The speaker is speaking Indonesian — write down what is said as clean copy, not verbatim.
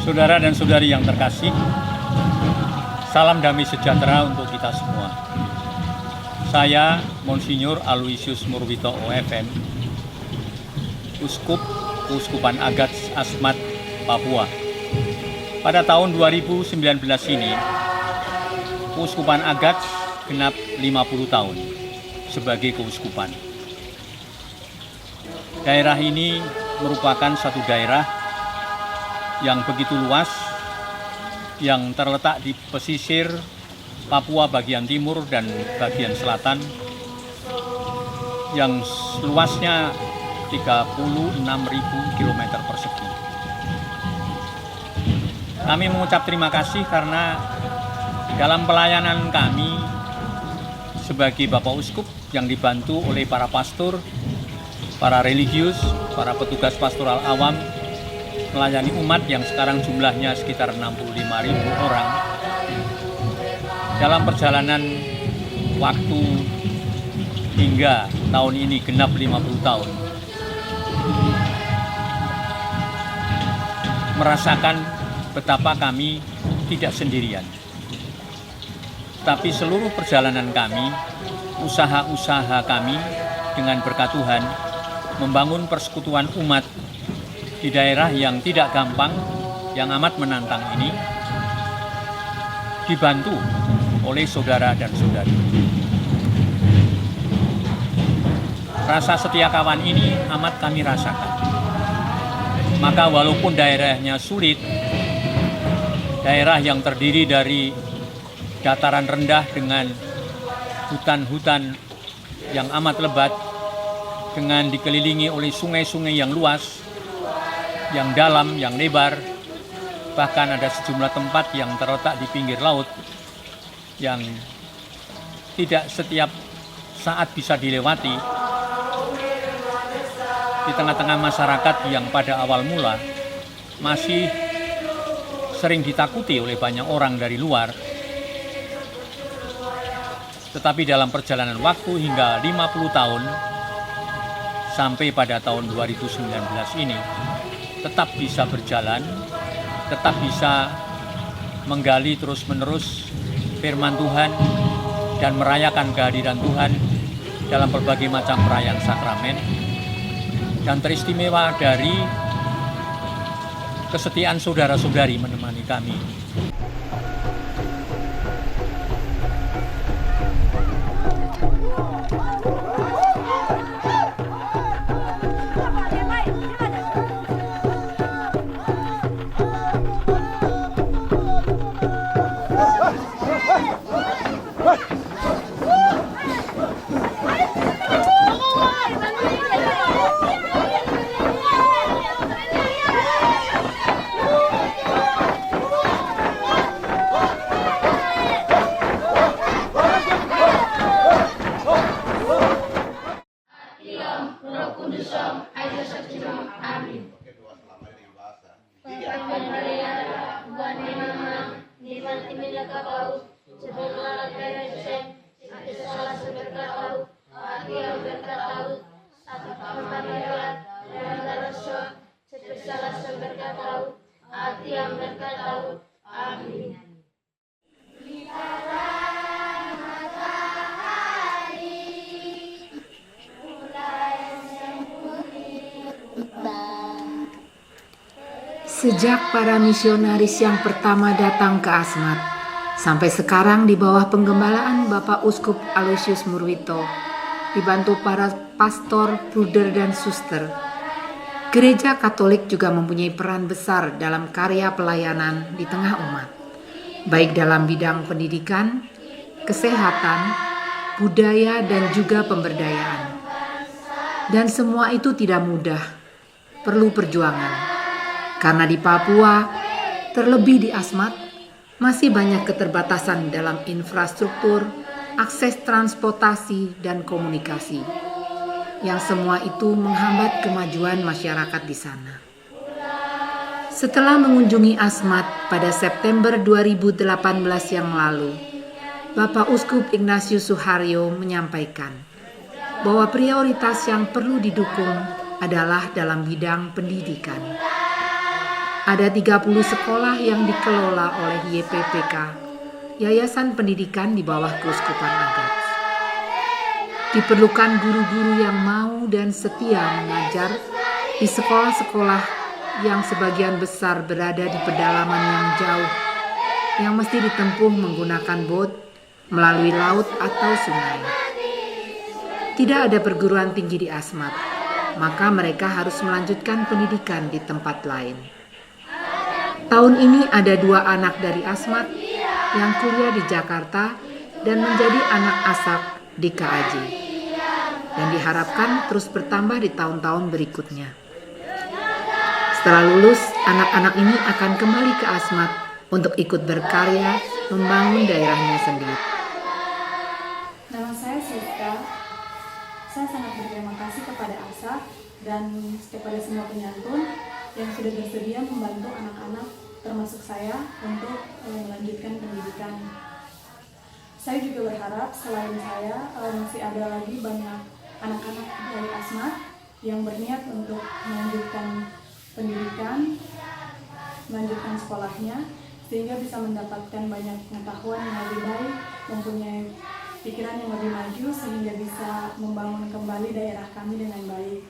Saudara dan saudari yang terkasih, salam damai sejahtera untuk kita semua. Saya Monsinyur Aloysius Murwito OFM, Uskup Keuskupan Agats Asmat, Papua. Pada tahun 2019 ini, Keuskupan Agats genap 50 tahun sebagai keuskupan. Daerah ini merupakan satu daerah yang begitu luas, yang terletak di pesisir Papua bagian timur dan bagian selatan, yang luasnya 36.000 km persegi. Kami mengucap terima kasih karena dalam pelayanan kami sebagai Bapak Uskup yang dibantu oleh para pastor, para religius, para petugas pastoral awam, melayani umat yang sekarang jumlahnya sekitar 65.000 orang. Dalam perjalanan waktu hingga tahun ini genap 50 tahun, merasakan betapa kami tidak sendirian. Tapi seluruh perjalanan kami, usaha-usaha kami dengan berkat Tuhan membangun persekutuan umat di daerah yang tidak gampang, yang amat menantang ini, dibantu oleh saudara dan saudari. Rasa setia kawan ini amat kami rasakan. Maka walaupun daerahnya sulit, daerah yang terdiri dari dataran rendah dengan hutan-hutan yang amat lebat, dengan dikelilingi oleh sungai-sungai yang luas, yang dalam, yang lebar, bahkan ada sejumlah tempat yang terletak di pinggir laut yang tidak setiap saat bisa dilewati. Di tengah-tengah masyarakat yang pada awal mula masih sering ditakuti oleh banyak orang dari luar, tetapi dalam perjalanan waktu hingga 50 tahun sampai pada tahun 2019 ini, tetap bisa berjalan, tetap bisa menggali terus-menerus firman Tuhan dan merayakan kehadiran Tuhan dalam berbagai macam perayaan sakramen. Dan teristimewa dari kesetiaan saudara-saudari menemani kami. Sejak para misionaris yang pertama datang ke Asmat, sampai sekarang di bawah penggembalaan Bapak Uskup Aloysius Murwito, dibantu para pastor, bruder dan suster, Gereja Katolik juga mempunyai peran besar dalam karya pelayanan di tengah umat, baik dalam bidang pendidikan, kesehatan, budaya, dan juga pemberdayaan. Dan semua itu tidak mudah, perlu perjuangan. Karena di Papua, terlebih di Asmat, masih banyak keterbatasan dalam infrastruktur, akses transportasi, dan komunikasi. Yang semua itu menghambat kemajuan masyarakat di sana. Setelah mengunjungi Asmat pada September 2018 yang lalu, Bapak Uskup Ignatius Suharyo menyampaikan bahwa prioritas yang perlu didukung adalah dalam bidang pendidikan. Ada 30 sekolah yang dikelola oleh YPPK, Yayasan Pendidikan di bawah Keuskupan Agats. Diperlukan guru-guru yang mau dan setia mengajar di sekolah-sekolah yang sebagian besar berada di pedalaman yang jauh, yang mesti ditempuh menggunakan bot melalui laut atau sungai. Tidak ada perguruan tinggi di Asmat, maka mereka harus melanjutkan pendidikan di tempat lain. Tahun ini ada 2 anak dari Asmat yang kuliah di Jakarta dan menjadi anak ASAK di KAJ, dan diharapkan terus bertambah di tahun-tahun berikutnya. Setelah lulus, anak-anak ini akan kembali ke Asmat untuk ikut berkarya membangun daerahnya sendiri. Nama saya Siska. Saya sangat berterima kasih kepada ASAK dan kepada semua penyantun yang sudah bersedia membantu anak-anak termasuk saya untuk melanjutkan pendidikan. Saya juga berharap selain saya masih ada lagi banyak anak-anak dari Asmat yang berniat untuk melanjutkan pendidikan, melanjutkan sekolahnya, sehingga bisa mendapatkan banyak pengetahuan yang lebih baik, mempunyai pikiran yang lebih maju, sehingga bisa membangun kembali daerah kami dengan baik.